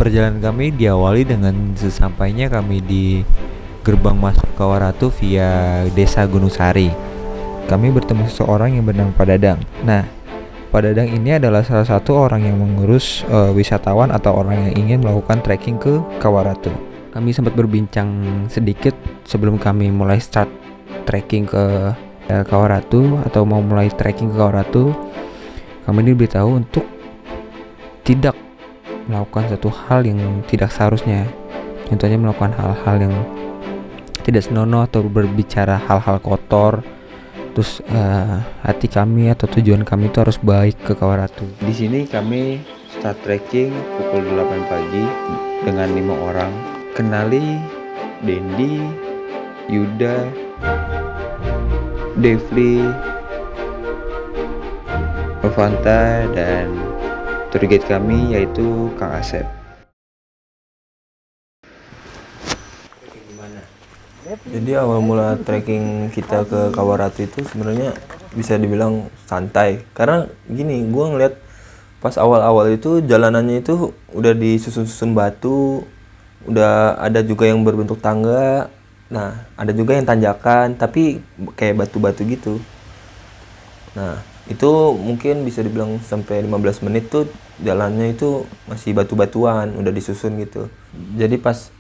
Perjalanan kami diawali dengan sesampainya kami di gerbang masuk Kawaratu via Desa Gunung Sari. Kami bertemu seseorang yang bernama Pak Dadang. Nah, Pak Dadang ini adalah salah satu orang yang mengurus wisatawan atau orang yang ingin melakukan trekking ke Kawaratu. Kami sempat berbincang sedikit sebelum kami mulai start trekking ke Kawaratu atau mau mulai trekking ke Kawaratu. Kami diberitahu untuk tidak melakukan satu hal yang tidak seharusnya. Contohnya melakukan hal-hal yang tidak senonoh atau berbicara hal-hal kotor. Terus hati kami atau tujuan kami itu harus baik ke Kawaratu. Di sini kami start trekking pukul 8 pagi dengan 5 orang. Kenali Dendi, Yuda, Devli, Novanta, dan tour guide kami yaitu Kang Asep. Jadi awal mula trekking kita ke Kawaratu itu sebenarnya bisa dibilang santai. Karena gini, gue ngeliat pas awal-awal itu jalanannya itu udah disusun-susun batu, udah ada juga yang berbentuk tangga. Nah, ada juga yang tanjakan, tapi kayak batu-batu gitu. Nah, itu mungkin bisa dibilang sampai 15 menit tuh jalannya itu masih batu-batuan, udah disusun gitu. Jadi pas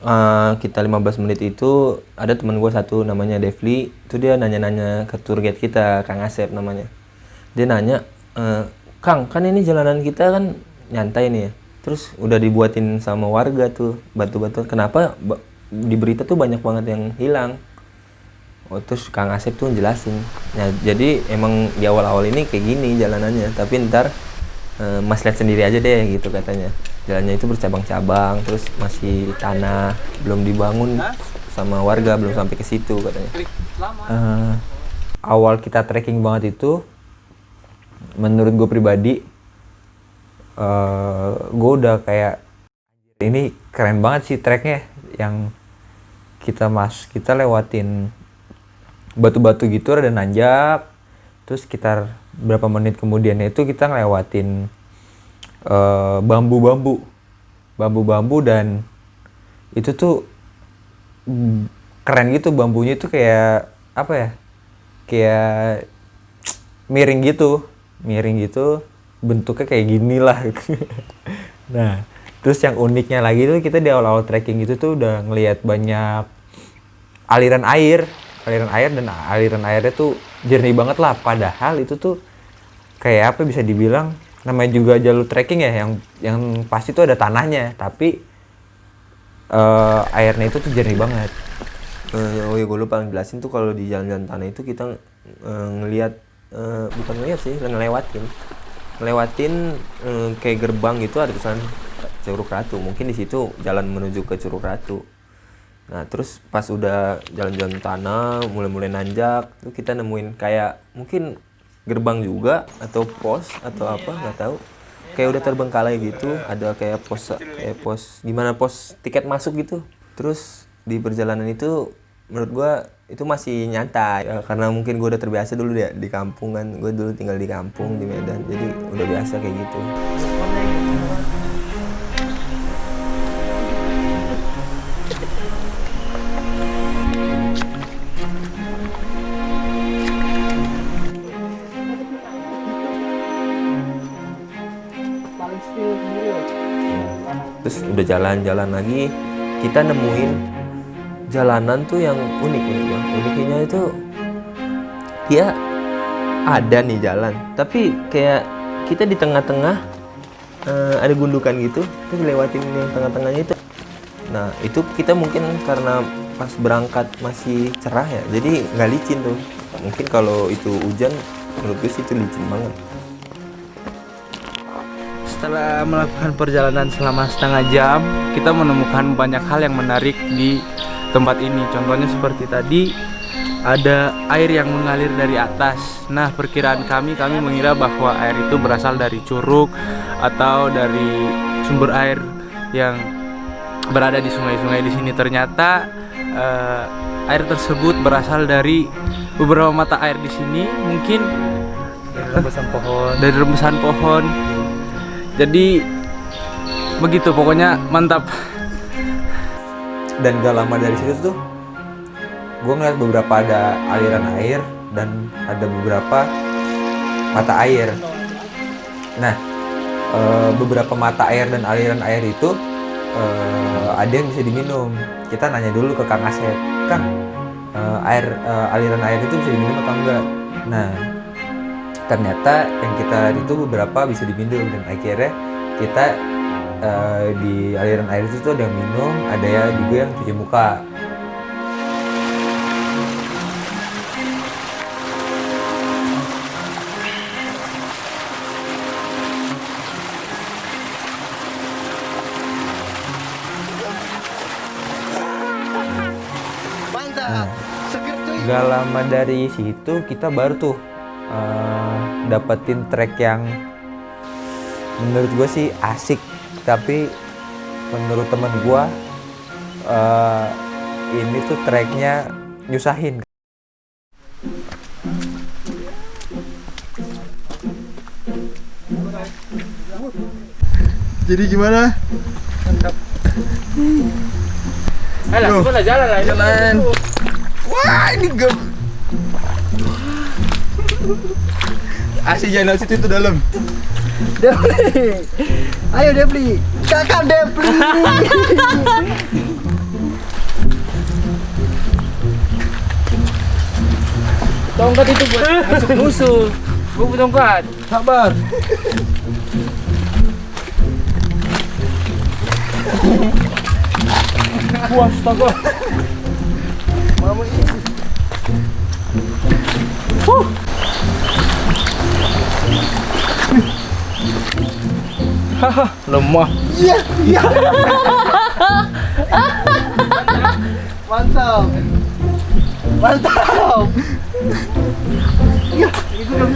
kita 15 menit itu ada teman gue satu namanya Devli, itu dia nanya-nanya ke tour guide kita, Kang Asep namanya. Dia nanya, Kang, kan ini jalanan kita kan nyantai nih ya. Terus udah dibuatin sama warga tuh batu-batu. Kenapa di berita tuh banyak banget yang hilang? Oh, terus Kang Asep tuh jelasin. Nah, jadi emang di awal-awal ini kayak gini jalanannya, tapi ntar Mas lihat sendiri aja deh gitu katanya. Jalannya itu bercabang-cabang, terus masih tanah, belum dibangun sama warga, belum sampai ke situ katanya. Awal kita trekking banget itu, menurut gue pribadi, gue udah kayak ini keren banget sih treknya, yang kita lewatin batu-batu gitu rada nanjak, terus sekitar berapa menit kemudian itu kita ngelewatin bambu-bambu dan itu tuh keren gitu, bambunya itu kayak apa ya, kayak miring gitu, bentuknya kayak gini lah. Nah, terus yang uniknya lagi tuh kita di awal-awal trekking itu tuh udah ngelihat banyak aliran air dan aliran airnya tuh jernih banget lah, padahal itu tuh kayak apa bisa dibilang, namanya juga jalur trekking ya, yang pasti tuh ada tanahnya, tapi airnya itu tuh jernih banget. Oh ya, gue lupa ngejelasin tuh kalau di jalan-jalan tanah itu kita ngelihat, bukan ngelihat sih, ngelewatin kayak gerbang gitu, ada tulisan Curug Ratu. Mungkin di situ jalan menuju ke Curug Ratu. Nah, terus pas udah jalan-jalan tanah, mulai nanjak, tuh kita nemuin kayak mungkin gerbang juga atau pos atau apa, nggak tahu. Kayak udah terbengkalai gitu, ada kayak pos gimana, pos tiket masuk gitu. Terus di perjalanan itu menurut gua itu masih nyantai ya, karena mungkin gua udah terbiasa dulu ya di kampung kan. Gua dulu tinggal di kampung di Medan, jadi udah biasa kayak gitu. Terus udah jalan-jalan lagi, kita nemuin jalanan tuh yang unik. Uniknya itu dia ada nih jalan, tapi kayak kita di tengah-tengah ada gundukan gitu, terus lewatin yang tengah-tengahnya itu. Nah, itu kita mungkin karena pas berangkat masih cerah ya, jadi nggak licin tuh. Mungkin kalau itu hujan, menurut gue sih itu licin banget. Setelah melakukan perjalanan selama setengah jam, kita menemukan banyak hal yang menarik di tempat ini. Contohnya seperti tadi, ada air yang mengalir dari atas. Nah, perkiraan kami mengira bahwa air itu berasal dari curug atau dari sumber air yang berada di sungai-sungai di sini. Ternyata air tersebut berasal dari beberapa mata air di sini, mungkin dari rembesan pohon. Jadi begitu pokoknya mantap. Dan gak lama dari situ tuh gue ngeliat beberapa ada aliran air dan ada beberapa mata air. Nah, beberapa mata air dan aliran air itu ada yang bisa diminum. Kita nanya dulu ke Kang Asep, Kang, aliran air itu bisa diminum atau enggak? Nah, ternyata yang kita lihat itu beberapa bisa diminum, dan akhirnya kita di aliran air itu tuh ada yang minum, ada ya juga yang cuci muka. Nah, gak lama dari situ kita baru tuh dapetin track yang menurut gue sih asik, tapi menurut temen gue ini tuh tracknya nyusahin. Jadi gimana? Alah, coba jalan lah. Jalan. Wah, ini gak. Asih jangan situ itu dalam. Depli, ayo Depli, kakak Depli. Tongkat itu buat masuk musuh. Gue butuh tongkat. Sabar. Puas tongkat. Mama isi. Haha, lemah. Iya, iya. Mantap. Mantap. Iya, itu kan.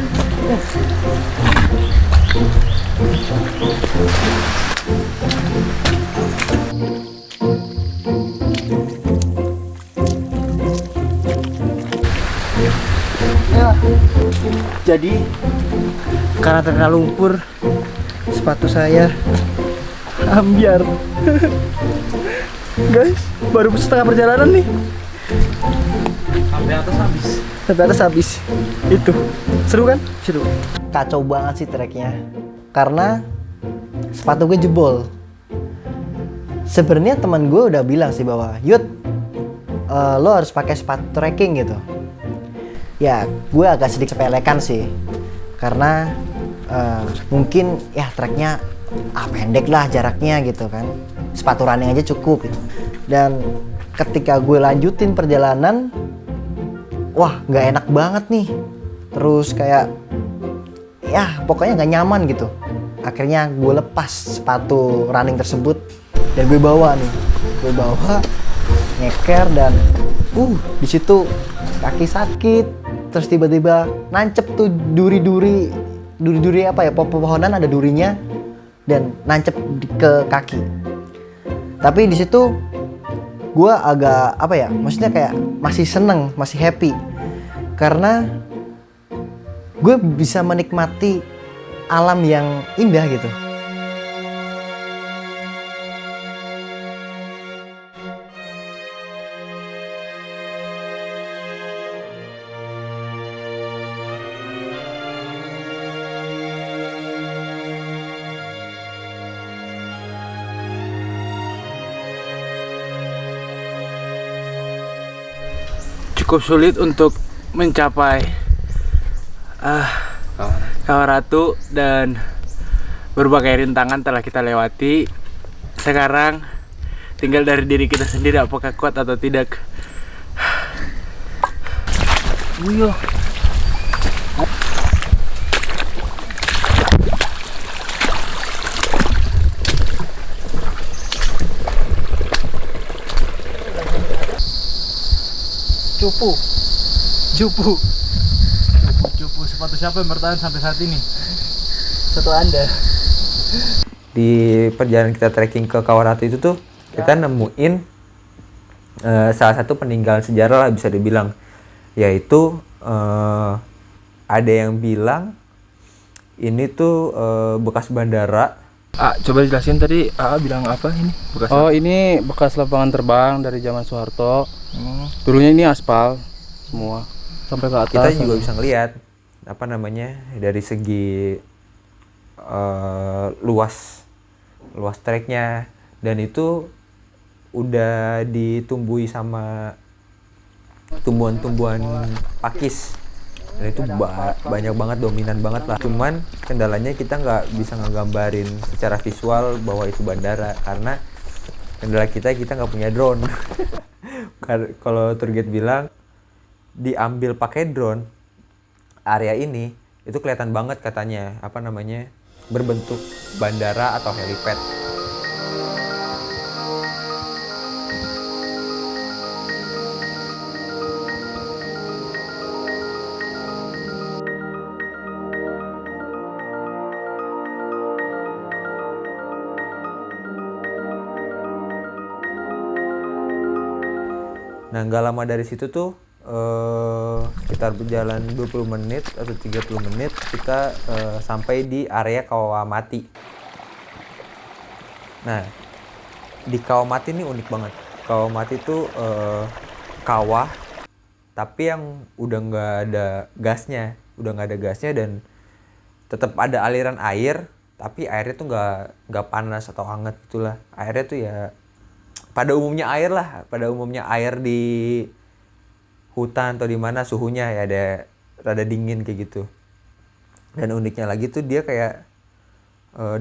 Ya. Jadi karena terkena lumpur, sepatu saya ambiar. Guys, baru setengah perjalanan nih. Sampai atas habis. Sampai atas habis. Itu seru kan? Seru. Kacau banget sih treknya. Karena sepatu gue jebol. Sebenarnya teman gue udah bilang sih bahwa Yud, lo harus pakai sepatu trekking gitu. Ya, gue agak sedikit sepelekan sih. Karena mungkin ya treknya pendek lah jaraknya gitu kan, sepatu running aja cukup gitu. Dan ketika gue lanjutin perjalanan, wah nggak enak banget nih, terus kayak ya pokoknya nggak nyaman gitu. Akhirnya gue lepas sepatu running tersebut dan gue bawa ngeker, dan di situ kaki sakit, terus tiba-tiba nancep tuh duri apa ya, pepohonan ada durinya dan nancep ke kaki. Tapi di situ gue agak apa ya, maksudnya kayak masih seneng, masih happy karena gue bisa menikmati alam yang indah gitu. Cukup sulit untuk mencapai Kawaratu, dan berbagai rintangan telah kita lewati. Sekarang tinggal dari diri kita sendiri apakah kuat atau tidak. Wuyo. Jupu Sepatu siapa yang bertahan sampai saat ini? satu Anda. Di perjalanan kita trekking ke Kawaratu itu tuh kita nemuin salah satu peninggalan sejarah lah bisa dibilang, yaitu ada yang bilang ini tuh bekas bandara Coba jelasin tadi bilang apa ini? Oh, ini bekas lapangan terbang dari zaman Soeharto. Dulunya ini aspal semua sampai ke atas. Kita juga bisa ngelihat apa namanya dari segi luas treknya, dan itu udah ditumbuhi sama tumbuhan-tumbuhan pakis, dan itu banyak banget, dominan banget lah. Cuman kendalanya kita nggak bisa ngegambarin secara visual bahwa itu bandara, karena kendala kita nggak punya drone. Kalau tour guide bilang diambil pakai drone area ini, itu kelihatan banget katanya apa namanya berbentuk bandara atau helipad. Nah, nggak lama dari situ tuh sekitar berjalan 20 menit atau 30 menit kita sampai di area Kawamati. Nah, di Kawamati ini unik banget. Kawamati itu kawah tapi yang udah nggak ada gasnya, dan tetap ada aliran air, tapi airnya tuh nggak panas atau hangat gitulah. Airnya tuh ya pada umumnya air di hutan atau di mana suhunya ya ada rada dingin kayak gitu. Dan uniknya lagi tuh dia kayak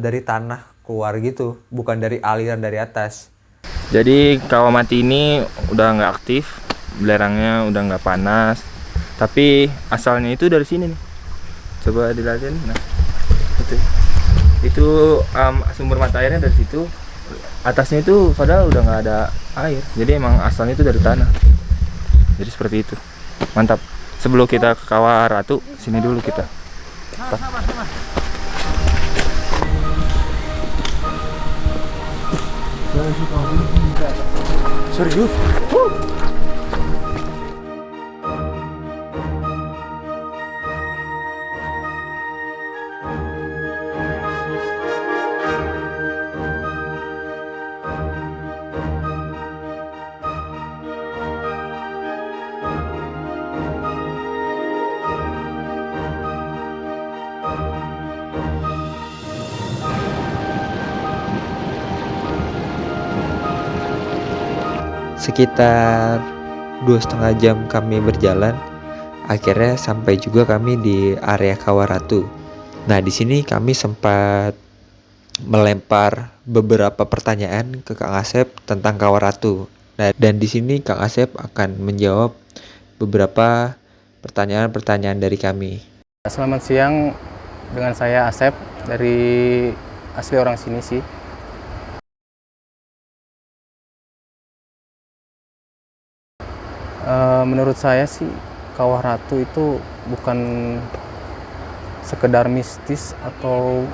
dari tanah keluar gitu, bukan dari aliran dari atas. Jadi Kawamati ini udah nggak aktif, belerangnya udah nggak panas, tapi asalnya itu dari sini nih. Coba dilihatin. Nah, itu sumber mata airnya dari situ. Atasnya itu padahal udah nggak ada air, jadi emang asalnya itu dari tanah. Jadi seperti itu. Mantap. Sebelum kita ke Kawah Ratu, sini dulu kita. Serius? Sekitar 2,5 jam kami berjalan, akhirnya sampai juga kami di area Kawah Ratu. Nah, di sini kami sempat melempar beberapa pertanyaan ke Kang Asep tentang Kawah Ratu. Nah, dan di sini Kang Asep akan menjawab beberapa pertanyaan-pertanyaan dari kami. Selamat siang, dengan saya Asep dari asli orang sini sih. Menurut saya sih Kawah Ratu itu bukan sekedar mistis, atau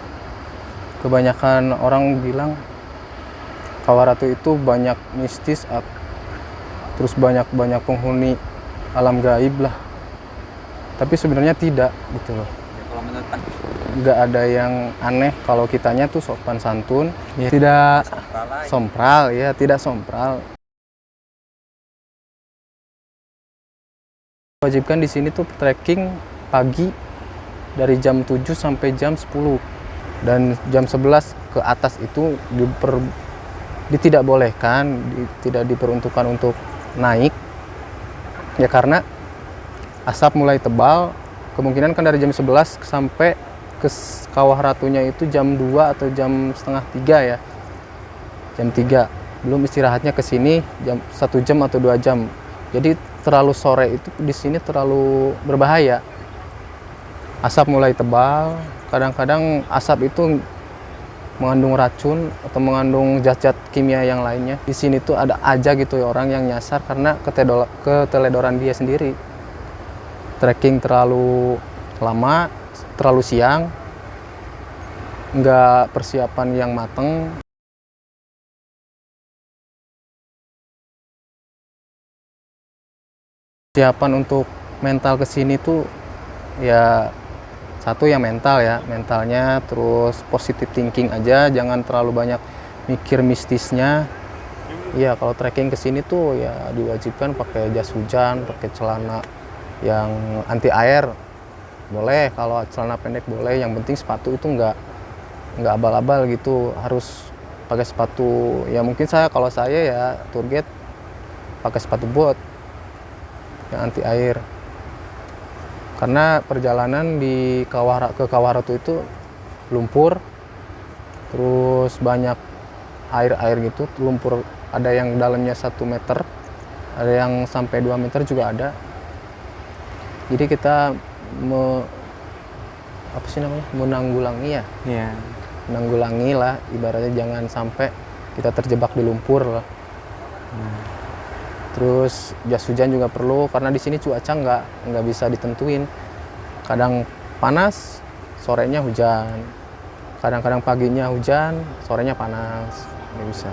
kebanyakan orang bilang Kawah Ratu itu banyak mistis, terus banyak penghuni alam gaib lah. Tapi sebenarnya tidak gitu loh. Nggak ada yang aneh kalau kitanya tuh sopan santun, tidak sompral ya, tidak sompral. Wajibkan di sini tuh trekking pagi dari jam 7 sampai jam 10, dan jam 11 ke atas itu tidak bolehkan, tidak diperuntukkan untuk naik ya, karena asap mulai tebal. Kemungkinan kan dari jam 11 sampai ke Kawah Ratunya itu jam 2 atau jam setengah 3 ya, jam 3 belum istirahatnya ke sini jam 1 jam atau 2 jam. Jadi terlalu sore itu di sini terlalu berbahaya. Asap mulai tebal, kadang-kadang asap itu mengandung racun atau mengandung zat-zat kimia yang lainnya. Di sini tuh ada aja gitu ya orang yang nyasar karena keteledoran dia sendiri. Trekking terlalu lama, terlalu siang, nggak persiapan yang mateng. Persiapan untuk mental kesini tuh ya Satu yang mental ya, mentalnya, terus positive thinking aja, jangan terlalu banyak mikir mistisnya. Iya, kalau trekking ke sini tuh ya diwajibkan pakai jas hujan, pakai celana yang anti air. Boleh, kalau celana pendek boleh, yang penting sepatu itu nggak abal-abal gitu, harus pakai sepatu. Ya mungkin kalau saya ya tour guide pakai sepatu bot yang anti air. Karena perjalanan ke Kawaratu itu lumpur, terus banyak air gitu, lumpur ada yang dalamnya 1 meter, ada yang sampai 2 meter juga ada. Jadi kita menanggulangi ya, menanggulangi lah, ibaratnya jangan sampai kita terjebak di lumpur lah. Terus jas hujan juga perlu, karena di sini cuaca nggak bisa ditentuin. Kadang panas, sorenya hujan. Kadang-kadang paginya hujan, sorenya panas. Nggak bisa.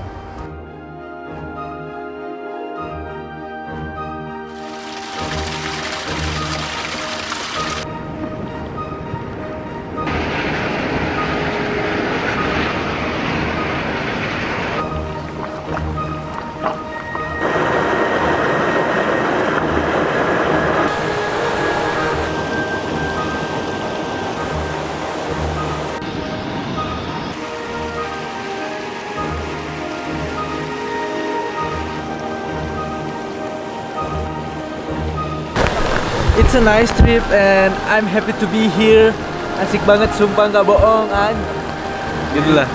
It's a nice trip and I'm happy to be here. Asik banget, sumpah nggak bohong, gitulah.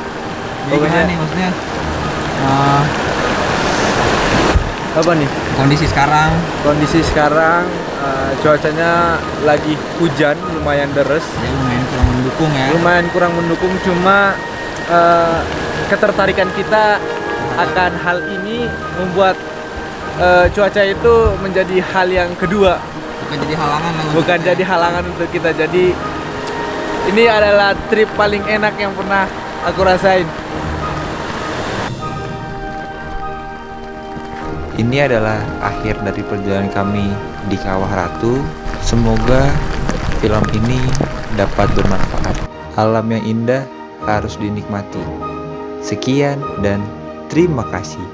Pokoknya nih maksudnya Apa nih? Kondisi sekarang cuacanya lagi hujan, lumayan deres. ya lumayan kurang mendukung ya. Lumayan kurang mendukung, cuma ketertarikan kita akan hal ini membuat cuaca itu menjadi hal yang kedua. Bukan jadi halangan lah. Bukan jadi halangan untuk kita. Jadi ini adalah trip paling enak yang pernah aku rasain. Ini adalah akhir dari perjalanan kami di Kawah Ratu. Semoga film ini dapat bermanfaat. Alam yang indah harus dinikmati. Sekian dan terima kasih.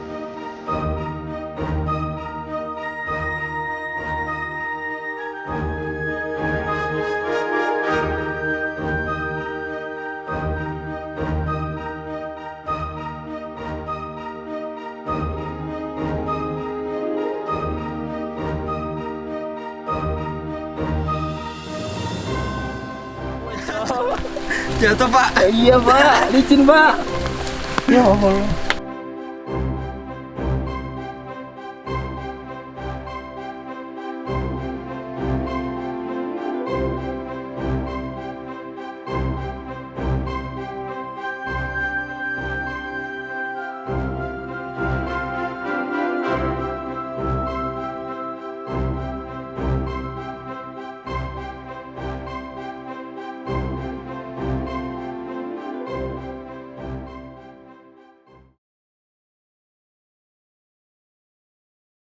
Jatuh, Pak. Iya, Pak. Licin, Pak. Ya Allah.